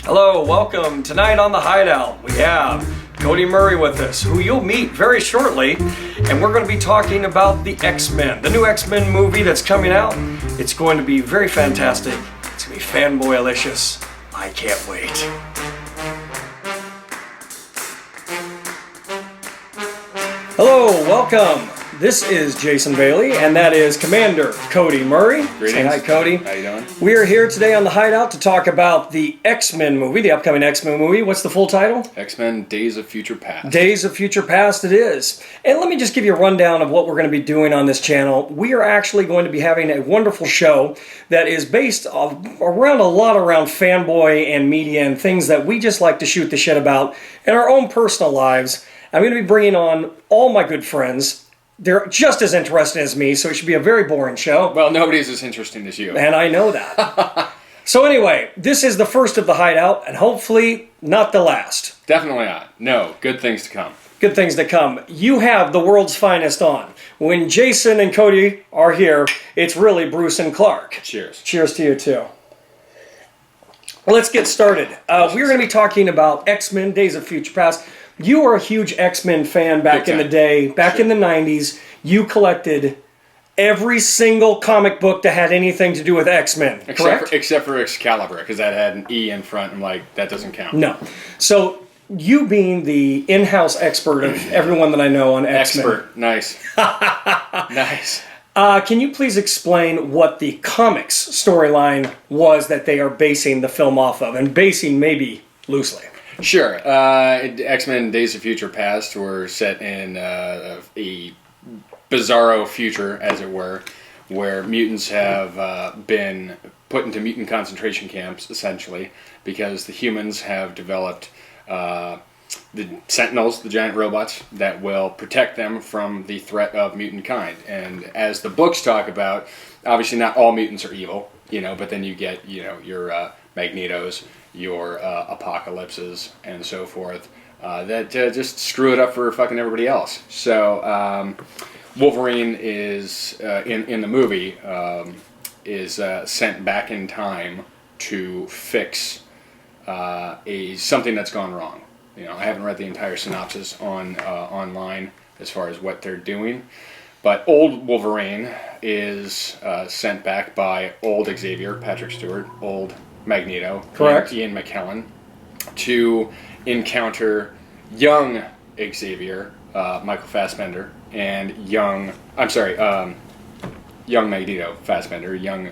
Hello, welcome. Tonight on the Hideout, we have Cody Murray with us, who you'll meet very shortly, and we're going to be talking about the X-Men, the new X-Men movie that's coming out. It's going to be very fantastic. It's going to be fanboylicious. I can't wait. Hello, welcome. This is Jason Bailey, and that is Commander Cody Murray. Greetings. Say hi, Cody. How you doing? We are here today on the Hideout to talk about the X-Men movie, the upcoming X-Men movie. What's the full title? X-Men Days of Future Past. Days of Future Past it is. And let me just give you a rundown of what we're going to be doing on this channel. We are actually going to be having a wonderful show that is based around fanboy and media and things that we just like to shoot the shit about in our own personal lives. I'm going to be bringing on all my good friends. They're just as interesting as me, so it should be a very boring show. Well, nobody's as interesting as you. And I know that. So anyway, this is the first of the Hideout, and hopefully not the last. Definitely not. No, good things to come. Good things to come. You have the world's finest on. When Jason and Cody are here, it's really Bruce and Clark. Cheers. Cheers to you too. Let's get started. We're going to be talking about X-Men Days of Future Past. You were a huge X-Men fan back in the day, back in the 90s. You collected every single comic book that had anything to do with X-Men, correct? Except for Excalibur, because that had an E in front. I'm like, that doesn't count. No. So, you being the in-house expert of everyone that I know on X-Men. Expert. Nice. Nice. Can you please explain what the comics storyline was that they are basing the film off of? And basing maybe loosely. Sure. X-Men Days of Future Past were set in a bizarro future, as it were, where mutants have been put into mutant concentration camps, essentially, because the humans have developed the Sentinels, the giant robots, that will protect them from the threat of mutant kind. And as the books talk about, obviously not all mutants are evil, but then you get, your Magnetos, your Apocalypses, and so forth, that just screw it up for fucking everybody else. So Wolverine is, in the movie, is sent back in time to fix something that's gone wrong. I haven't read the entire synopsis online as far as what they're doing, but old Wolverine is sent back by old Xavier, Patrick Stewart, old Magneto, correct, Ian McKellen, to encounter young Xavier, Michael Fassbender, and young Magneto, Fassbender, young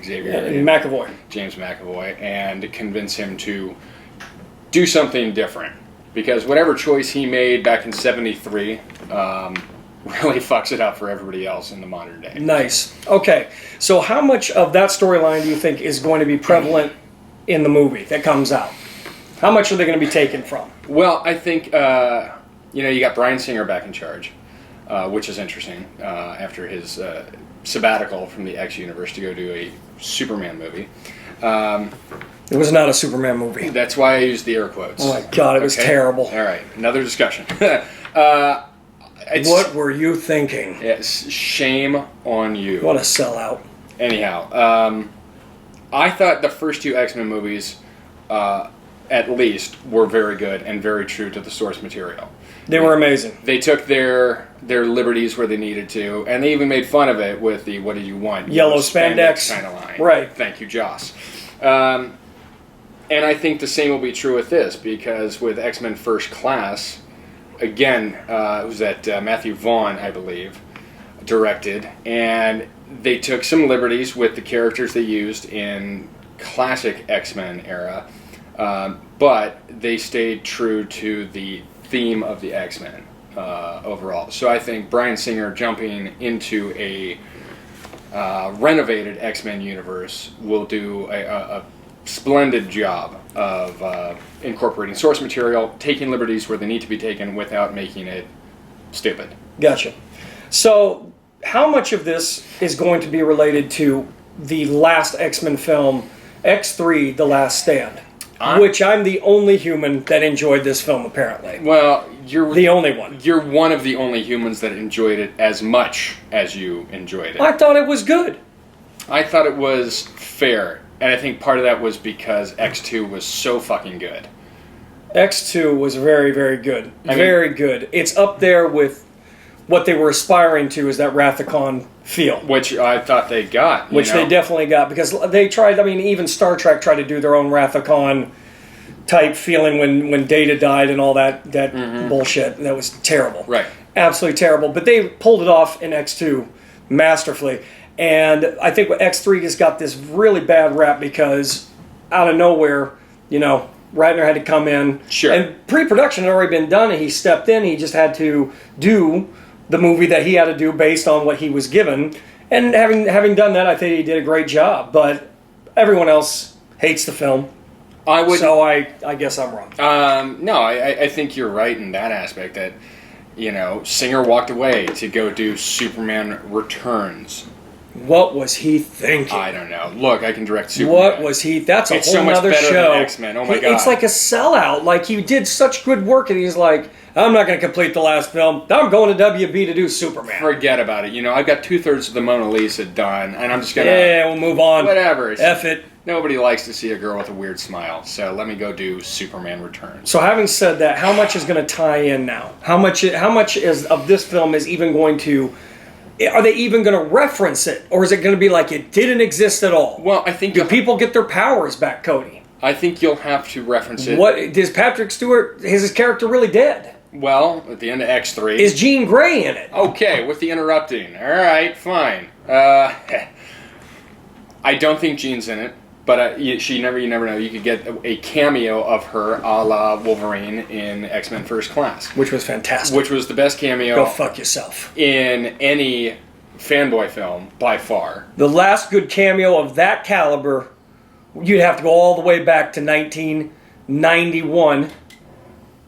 Xavier, and McAvoy, James McAvoy, and convince him to do something different. Because whatever choice he made back in '73 really fucks it up for everybody else in the modern day. Nice. Okay, so how much of that storyline do you think is going to be prevalent in the movie that comes out? How much are they going to be taken from? Well, I think, you got Bryan Singer back in charge, which is interesting, after his sabbatical from the X universe to go do a Superman movie. It was not a Superman movie. That's why I used the air quotes. Oh my God, it was terrible. All right, another discussion. What were you thinking? Yes, shame on you. What a sellout. Anyhow, I thought the first two X-Men movies, at least, were very good and very true to the source material. They were amazing. They took their liberties where they needed to, and they even made fun of it with the "What did you want?" Yellow spandex kind of line. Right. Thank you, Joss. And I think the same will be true with this, because with X-Men First Class, again, it was that Matthew Vaughn, I believe, directed, and they took some liberties with the characters they used in classic X-Men era, but they stayed true to the theme of the X-Men overall. So I think Bryan Singer jumping into a renovated X-Men universe will do a splendid job of incorporating source material, taking liberties where they need to be taken without making it stupid. Gotcha. So, how much of this is going to be related to the last X-Men film, X3, The Last Stand? Which I'm the only human that enjoyed this film, apparently. Well, you're the only one. You're one of the only humans that enjoyed it as much as you enjoyed it. I thought it was good. I thought it was fair. And I think part of that was because X2 was so fucking good. X2 was very, very good. Very good. It's up there with what they were aspiring to, is that Rathacon feel. Which I thought they got. Which they definitely got, because they tried, I mean, even Star Trek tried to do their own Rathacon type feeling when Data died and all that bullshit. That was terrible. Right. Absolutely terrible. But they pulled it off in X2 masterfully. And I think X3 has got this really bad rap because out of nowhere, Ratner had to come in. Sure. And pre-production had already been done, and he stepped in. He just had to do the movie that he had to do based on what he was given. And having done that, I think he did a great job. But everyone else hates the film. So I guess I'm wrong. No, I think you're right in that aspect that, Singer walked away to go do Superman Returns. What was he thinking? I don't know. Look, I can direct Superman. What was he? That's a it's whole so much other better show. Than X-Men. Oh my god! It's like a sellout. Like, he did such good work, and he's like, I'm not going to complete the last film. I'm going to WB to do Superman. Forget about it. I've got 2/3 of the Mona Lisa done, and I'm just gonna. Yeah, we'll move on. Whatever. F it. Nobody likes to see a girl with a weird smile, so let me go do Superman Returns. So, having said that, how much is going to tie in now? How much is of this film is even going to? Are they even going to reference it, or is it going to be like it didn't exist at all? Well, I think do people get their powers back, Cody? I think you'll have to reference it. What is Patrick Stewart? Is his character really dead? Well, at the end of X3, is Jean Grey in it? Okay, with the interrupting. All right, fine. I don't think Jean's in it, but you never know. You could get a cameo of her, a la Wolverine in X-Men First Class, which was fantastic. Which was the best cameo. Go fuck yourself. In any fanboy film by far. The last good cameo of that caliber, you'd have to go all the way back to 1991.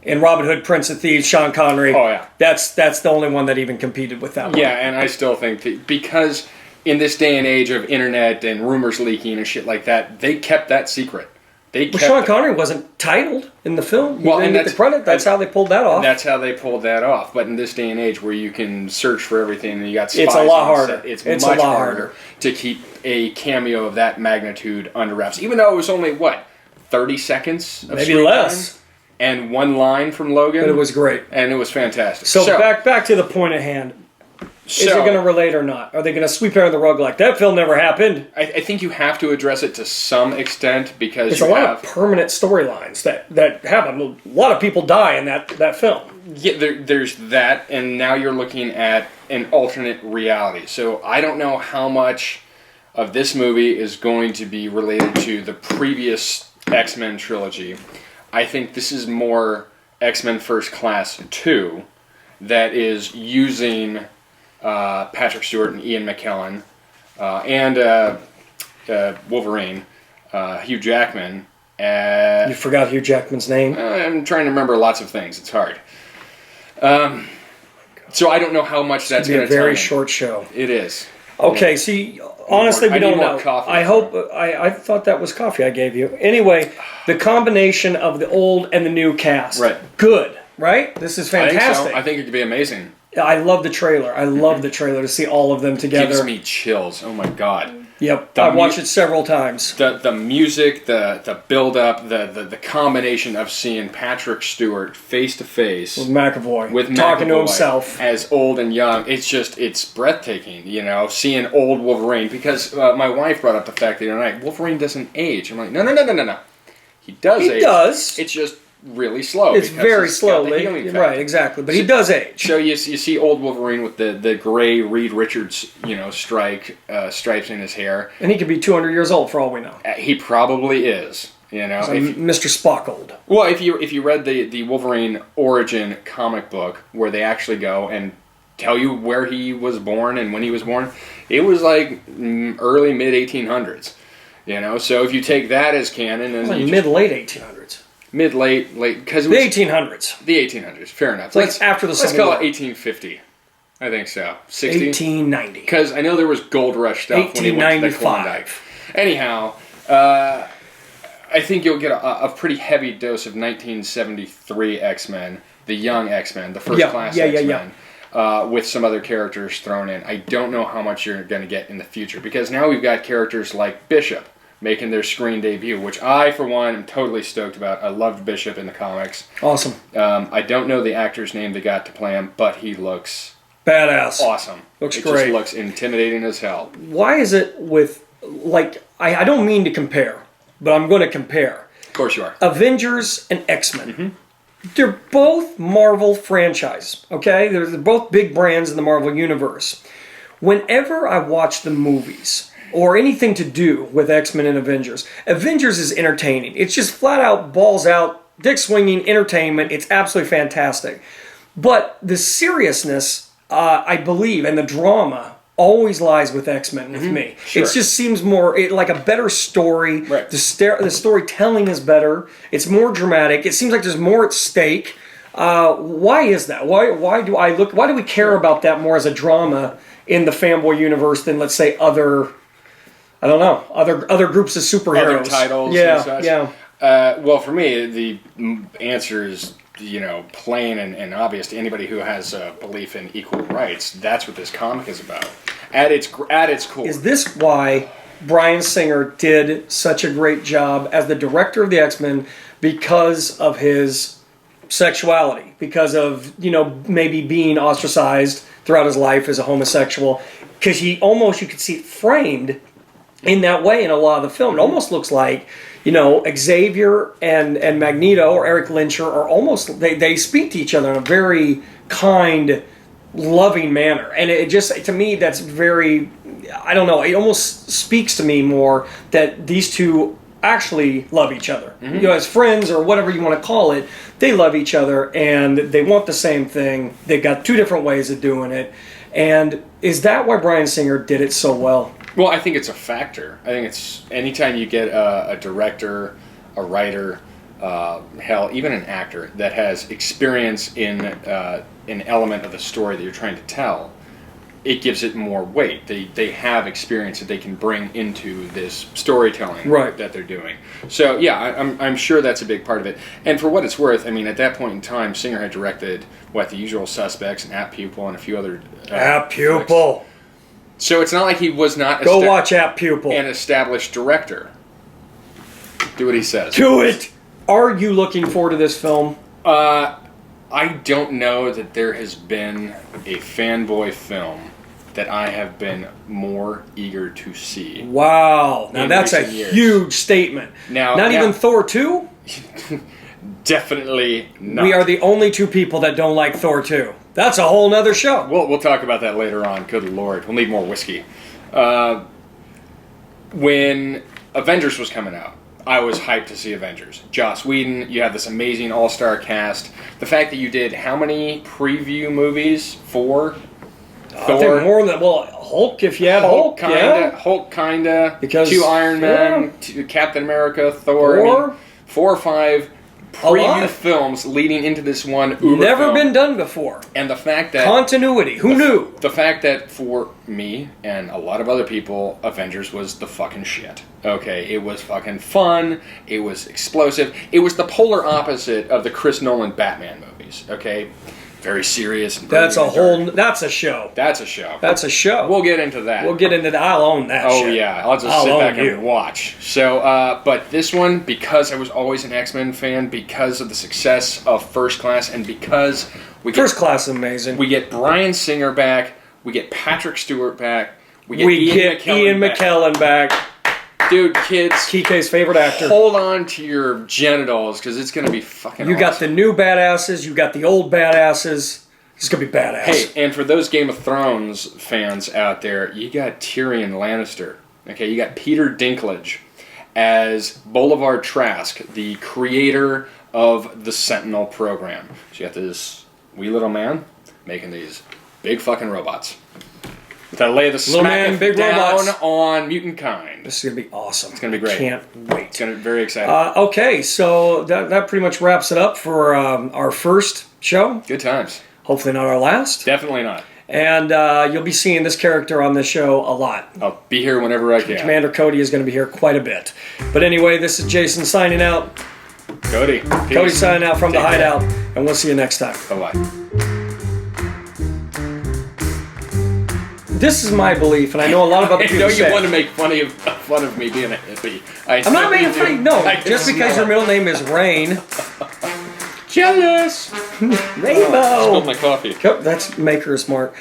In Robin Hood, Prince of Thieves, Sean Connery. Oh yeah, that's the only one that even competed with that one. Yeah, and I still think because in this day and age of internet and rumors leaking and shit like that, they kept that secret. Sean Connery wasn't titled in the film. He didn't get the credit. That's how they pulled that off. That's how they pulled that off. But in this day and age, where you can search for everything and you got spies, it's a lot harder. It's much a lot harder to keep a cameo of that magnitude under wraps. Even though it was only 30 seconds, of maybe less. Time? And one line from Logan. But it was great. And it was fantastic. So back to the point at hand. Is it going to relate or not? Are they going to sweep it under the rug like that film never happened? I think you have to address it to some extent because it's a lot of permanent storylines that happen. A lot of people die in that film. Yeah, there's that, and now you're looking at an alternate reality. So I don't know how much of this movie is going to be related to the previous X-Men trilogy. I think this is more X-Men First Class 2 that is using Patrick Stewart and Ian McKellen and Wolverine, Hugh Jackman. You forgot Hugh Jackman's name? I'm trying to remember lots of things. It's hard. So I don't know how much that's going to be a very short show. It is. Okay, see, honestly, we don't know. I hope. I thought that was coffee I gave you. Anyway, the combination of the old and the new cast. Right. Good, right? This is fantastic. I think it could be amazing. I love the trailer. I love the trailer to see all of them together. Gives me chills. Oh my god. Yep. I watched it several times. The music, the build up, the combination of seeing Patrick Stewart face to face with McAvoy, talking to himself as old and young. It's breathtaking. Seeing old Wolverine, because my wife brought up the fact the other night, Wolverine doesn't age. I'm like, no. He does age. He does. It's just really slow. It's very slowly. Right, exactly. But he does age. So you see old Wolverine with the gray Reed Richards, stripes in his hair. And he could be 200 years old for all we know. He probably is. Mr. Spock old. Well, if you read the Wolverine origin comic book, where they actually go and tell you where he was born and when he was born, it was like early mid 1800s. So if you take that as canon, and mid late 1800s. Mid-late, because the 1800s. The 1800s, fair enough. After the Let's call it 1850. I think so. 60? 1890. Because I know there was gold rush stuff when he went to the Klondike. Anyhow, I think you'll get a pretty heavy dose of 1973 X-Men, the young X-Men, the first class X-Men, with some other characters thrown in. I don't know how much you're going to get in the future, because now we've got characters like Bishop, making their screen debut, which I, for one, am totally stoked about. I loved Bishop in the comics. Awesome. I don't know the actor's name they got to play him, but he looks badass. awesome. Looks it great. Just looks intimidating as hell. Why is it with, like, I don't mean to compare, but I'm going to compare. Of course you are. Avengers and X-Men. They're both Marvel franchise, okay? They're both big brands in the Marvel Universe. Whenever I watch the movies or anything to do with X-Men and Avengers, Avengers is entertaining. It's just flat out, balls out, dick swinging entertainment. It's absolutely fantastic. But the seriousness, I believe, and the drama always lies with X-Men with me. Sure. It just seems more like a better story. Right. The storytelling is better. It's more dramatic. It seems like there's more at stake. Why is that? Why do we care about that more as a drama in the fanboy universe than, let's say, other groups of superheroes? Other titles yeah, and such? Yeah. Well, for me, the answer is, plain and obvious to anybody who has a belief in equal rights. That's what this comic is about. At its core. Is this why Bryan Singer did such a great job as the director of the X-Men? Because of his sexuality, because of maybe being ostracized throughout his life as a homosexual, because you could see it framed in that way in a lot of the film. It almost looks like Xavier and Magneto or Eric Lyncher are almost they speak to each other in a very kind, loving manner, and it just, to me, that's very, I don't know, it almost speaks to me more that these two actually love each other. As friends or whatever you want to call it, they love each other and they want the same thing. They've got two different ways of doing it. And is that why Bryan Singer did it so well? Well, I think it's a factor. I think it's anytime you get a director, a writer, hell, even an actor that has experience in an element of the story that you're trying to tell, it gives it more weight. They have experience that they can bring into this storytelling that they're doing. So yeah, I'm sure that's a big part of it. And for what it's worth, I mean, at that point in time, Singer had directed The Usual Suspects and Apt Pupil and a few other Apt Pupil. Flicks. So it's not like he was not go watch Apt Pupil, an established director. Do what he says. Do it. Are you looking forward to this film? I don't know that there has been a fanboy film that I have been more eager to see. Wow. Now that's a huge statement. Not even Thor 2? Definitely not. We are the only two people that don't like Thor 2. That's a whole nother show. We'll talk about that later on. Good Lord. We'll need more whiskey. When Avengers was coming out, I was hyped to see Avengers. Joss Whedon, you have this amazing all-star cast. The fact that you did how many preview movies? 4? I think more than, Hulk, if you had Hulk, Hulk, kinda. Because 2 Iron Men, 2 Captain America, Thor. 4 or 5 preview films leading into this one Never been done before. And the fact that... Continuity. Who knew? The fact that for me and a lot of other people, Avengers was the fucking shit. Okay, it was fucking fun. It was explosive. It was the polar opposite of the Chris Nolan Batman movies. Okay? Very serious. And that's a whole... That's a show. That's a show. That's a show. We'll get into that. We'll get into that. I'll own that shit. Oh, yeah. I'll just sit back and watch. So, but this one, because I was always an X-Men fan, because of the success of First Class, and because we get... First Class is amazing. We get Bryan Singer back. We get Patrick Stewart back. We get Ian McKellen back. Dude, kids. Kike's favorite actor. Hold on to your genitals, because it's going to be fucking You got the new badasses. You got the old badasses. It's going to be badass. Hey, and for those Game of Thrones fans out there, you got Tyrion Lannister. Okay, you got Peter Dinklage as Bolivar Trask, the creator of the Sentinel program. So you got this wee little man making these big fucking robots that lay the smack down on mutant kind. This is going to be awesome. It's going to be great. Can't wait. It's going to be very exciting. Okay, so that pretty much wraps it up for our first show. Good times. Hopefully not our last. Definitely not. And you'll be seeing this character on this show a lot. I'll be here whenever I can. Commander Cody is going to be here quite a bit. But anyway, this is Jason signing out. Cody. Peace. Cody signing out from the Hideout. And we'll see you next time. Bye-bye. this is my belief, and I know a lot of other I people know you say. want to make fun of me being a hippie. I'm not making fun of you. No, I just can because smell your middle name is Rain. Jealous. Rainbow. Spilled my coffee. Yep, that's Maker's Mark.